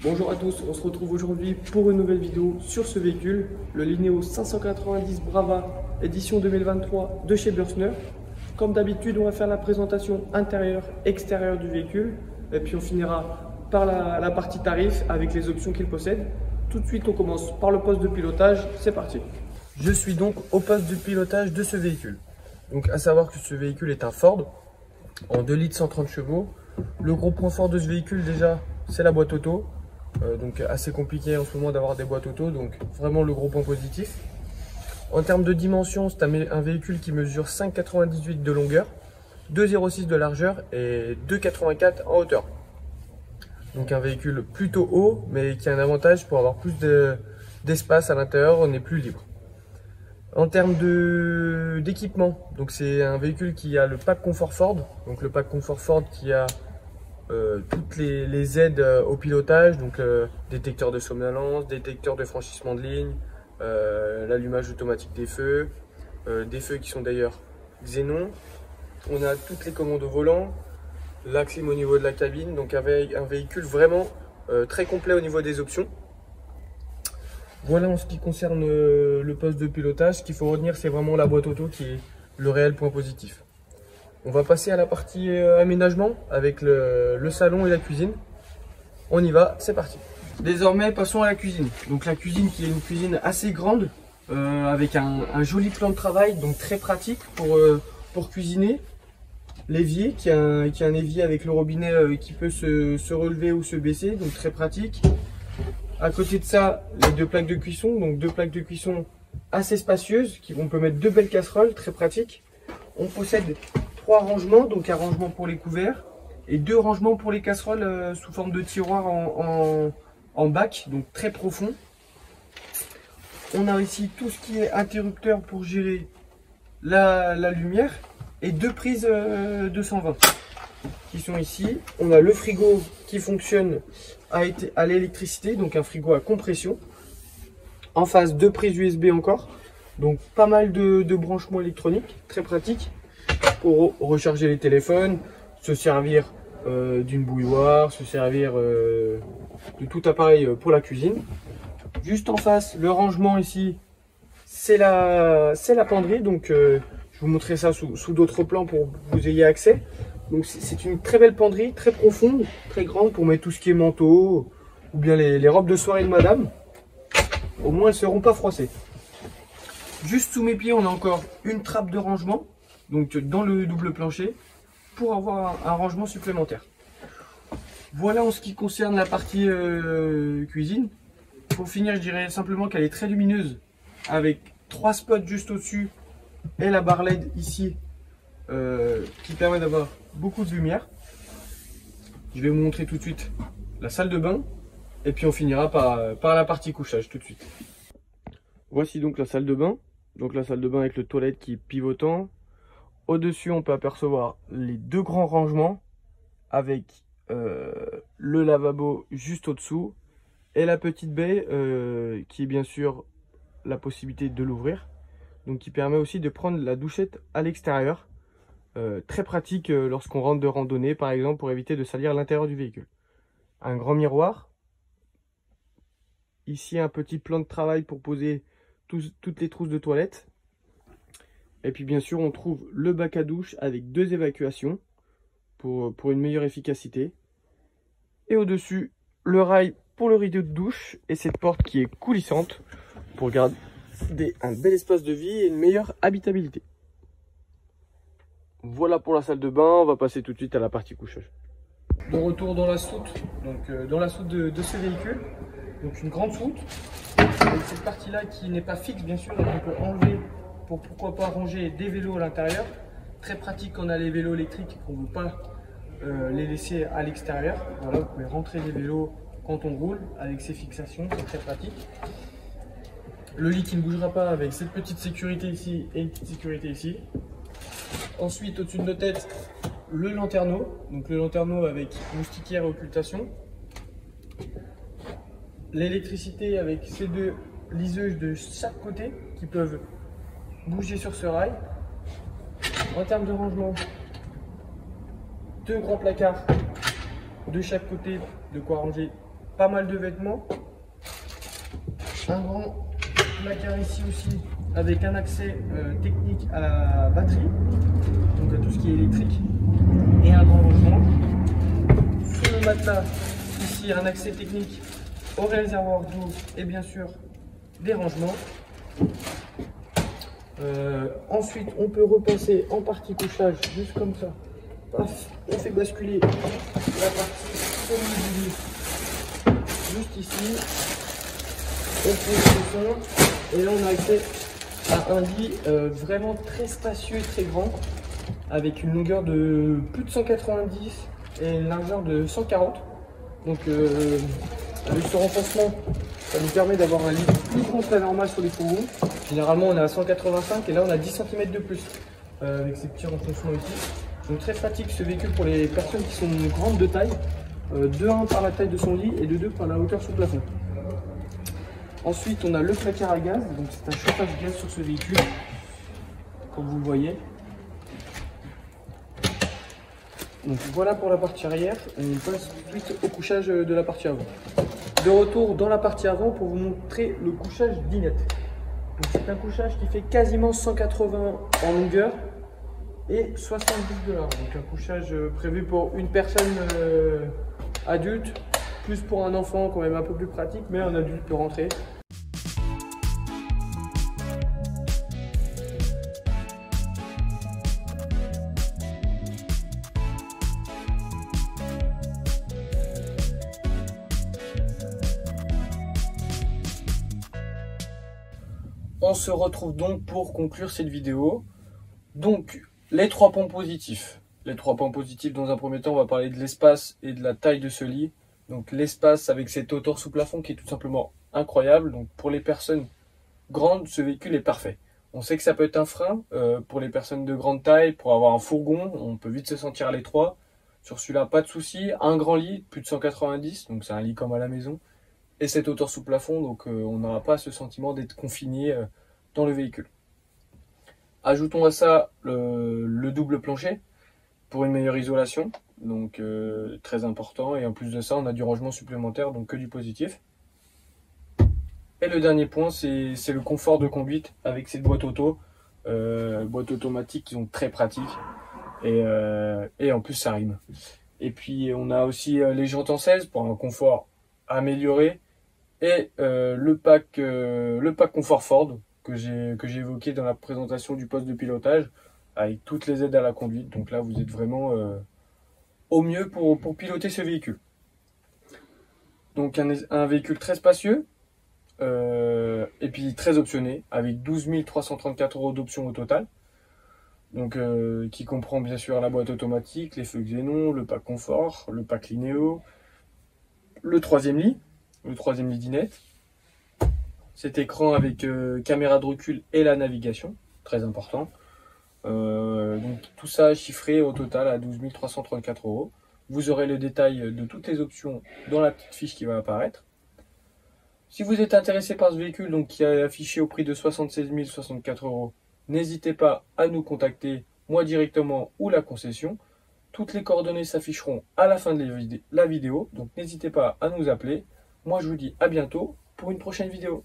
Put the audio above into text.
Bonjour à tous, on se retrouve aujourd'hui pour une nouvelle vidéo sur ce véhicule, le Lineo 590 Brava édition 2023 de chez Bürstner. Comme d'habitude, on va faire la présentation intérieure, extérieure du véhicule et puis on finira par la partie tarif avec les options qu'il possède. Tout de suite, on commence par le poste de pilotage, c'est parti. Je suis donc au poste de pilotage de ce véhicule. Donc à savoir que ce véhicule est un Ford en 2 litres 130 chevaux. Le gros point fort de ce véhicule déjà, c'est la boîte auto. Donc assez compliqué en ce moment d'avoir des boîtes auto, donc vraiment le gros point positif. En termes de dimension, c'est un véhicule qui mesure 5,98 de longueur, 2,06 de largeur et 2,84 en hauteur. Donc un véhicule plutôt haut, mais qui a un avantage pour avoir plus d'espace à l'intérieur, on est plus libre. En termes d'équipement, donc c'est un véhicule qui a le pack confort Ford, donc le pack confort Ford qui a toutes les aides au pilotage, donc détecteur de somnolence, détecteur de franchissement de ligne, l'allumage automatique des feux qui sont d'ailleurs xénon. On a toutes les commandes au volant, la clim au niveau de la cabine, donc avec un véhicule vraiment très complet au niveau des options. Voilà en ce qui concerne le poste de pilotage. Ce qu'il faut retenir, c'est vraiment la boîte auto qui est le réel point positif. On va passer à la partie aménagement avec le salon et la cuisine. On y va, c'est parti. Désormais, passons à la cuisine. Donc la cuisine qui est une cuisine assez grande avec un joli plan de travail, donc très pratique pour cuisiner. L'évier qui a un évier avec le robinet qui peut se relever ou se baisser, donc très pratique. À côté de ça, les deux plaques de cuisson, donc deux plaques de cuisson assez spacieuses, on peut mettre deux belles casseroles, très pratiques. On possède 3 rangements, donc un rangement pour les couverts et 2 rangements pour les casseroles sous forme de tiroir en bac, donc très profond. On a ici tout ce qui est interrupteur pour gérer la lumière et 2 prises 220 qui sont ici. On a le frigo qui fonctionne à l'électricité, donc un frigo à compression. En face, 2 prises USB encore, donc pas mal de branchements électroniques, très pratique pour recharger les téléphones, se servir d'une bouilloire, se servir de tout appareil pour la cuisine. Juste en face, le rangement ici, c'est la penderie, donc je vais vous montrer ça sous d'autres plans pour que vous ayez accès. Donc c'est une très belle penderie, très profonde, très grande pour mettre tout ce qui est manteau ou bien les robes de soirée de madame. Au moins elles ne seront pas froissées. Juste sous mes pieds, on a encore une trappe de rangement, donc dans le double plancher, pour avoir un rangement supplémentaire. Voilà en ce qui concerne la partie cuisine. Pour finir, je dirais simplement qu'elle est très lumineuse, avec 3 spots juste au-dessus et la barre LED ici, qui permet d'avoir beaucoup de lumière. Je vais vous montrer tout de suite la salle de bain, et puis on finira par la partie couchage tout de suite. Voici donc la salle de bain. Donc la salle de bain avec le toilette qui est pivotant. Au-dessus, on peut apercevoir les 2 grands rangements avec le lavabo juste au-dessous et la petite baie qui est bien sûr la possibilité de l'ouvrir. Donc qui permet aussi de prendre la douchette à l'extérieur. Très pratique lorsqu'on rentre de randonnée par exemple pour éviter de salir l'intérieur du véhicule. Un grand miroir. Ici un petit plan de travail pour poser toutes les trousses de toilette. Et puis bien sûr on trouve le bac à douche avec 2 évacuations pour une meilleure efficacité. Et au-dessus le rail pour le rideau de douche et cette porte qui est coulissante pour garder un bel espace de vie et une meilleure habitabilité. Voilà pour la salle de bain, on va passer tout de suite à la partie couchage. De retour dans la soute, donc dans la soute de ce véhicule, donc une grande soute. Avec cette partie-là qui n'est pas fixe bien sûr, donc on peut enlever pour pourquoi pas ranger des vélos à l'intérieur. Très pratique quand on a les vélos électriques et qu'on ne veut pas les laisser à l'extérieur. Voilà, vous pouvez rentrer les vélos quand on roule avec ces fixations, c'est très pratique. Le lit qui ne bougera pas avec cette petite sécurité ici et une petite sécurité ici. Ensuite, au-dessus de nos têtes, le lanterneau. Donc le lanterneau avec moustiquaire et occultation. L'électricité avec ces 2 liseuses de chaque côté qui peuvent bouger sur ce rail. En termes de rangement, 2 grands placards de chaque côté, de quoi ranger pas mal de vêtements. Un grand placard ici aussi avec un accès technique à la batterie, donc à tout ce qui est électrique, et un grand rangement. Sur le matelas, ici un accès technique au réservoir d'eau et bien sûr des rangements. Ensuite, on peut repasser en partie couchage, juste comme ça. Paf, on fait basculer la partie semi-lit juste ici. On pose le son et là on a accès à un lit vraiment très spacieux et très grand, avec une longueur de plus de 190 et une largeur de 140. Donc avec ce renforcement, ça nous permet d'avoir un lit plus grand que la normale sur les fourgons. Généralement on est à 185 et là on a 10 cm de plus avec ces petits renforcements ici. Donc très pratique ce véhicule pour les personnes qui sont grandes de taille, de 1 par la taille de son lit et de 2 par la hauteur sous plafond. Ensuite on a le placard à gaz, donc c'est un chauffage gaz sur ce véhicule, comme vous le voyez. Donc voilà pour la partie arrière, on passe tout de suite au couchage de la partie avant. De retour dans la partie avant pour vous montrer le couchage dinette. C'est un couchage qui fait quasiment 180 en longueur et 70 $. Donc un couchage prévu pour une personne adulte, plus pour un enfant quand même un peu plus pratique, mais un adulte peut rentrer. On se retrouve donc pour conclure cette vidéo. Donc, les 3 points positifs. Les 3 points positifs, dans un premier temps, on va parler de l'espace et de la taille de ce lit. Donc, l'espace avec cette hauteur sous plafond qui est tout simplement incroyable. Donc, pour les personnes grandes, ce véhicule est parfait. On sait que ça peut être un frein pour les personnes de grande taille, pour avoir un fourgon, on peut vite se sentir à l'étroit. Sur celui-là, pas de souci. Un grand lit, plus de 190, donc c'est un lit comme à la maison. Et cette hauteur sous plafond, donc on n'aura pas ce sentiment d'être confiné dans le véhicule. Ajoutons à ça le double plancher pour une meilleure isolation, donc très important. Et en plus de ça, on a du rangement supplémentaire, donc que du positif. Et le dernier point, c'est le confort de conduite avec cette boîte auto, boîte automatique qui sont très pratiques. Et en plus, ça rime. Et puis, on a aussi les jantes en 16 pour un confort amélioré. Et le pack confort Ford que j'ai évoqué dans la présentation du poste de pilotage, avec toutes les aides à la conduite. Donc là, vous êtes vraiment au mieux pour piloter ce véhicule. Donc un véhicule très spacieux et puis très optionné, avec 12 334 € d'options au total. Donc qui comprend bien sûr la boîte automatique, les feux xénon, le pack confort, le pack Linéo, le troisième lit dinette, cet écran avec caméra de recul et la navigation, très important. Donc tout ça chiffré au total à 12 334 €. Vous aurez le détail de toutes les options dans la petite fiche qui va apparaître. Si vous êtes intéressé par ce véhicule, donc qui est affiché au prix de 76 064 €, n'hésitez pas à nous contacter, moi directement ou la concession. Toutes les coordonnées s'afficheront à la fin de la vidéo, donc n'hésitez pas à nous appeler. Moi je vous dis à bientôt pour une prochaine vidéo.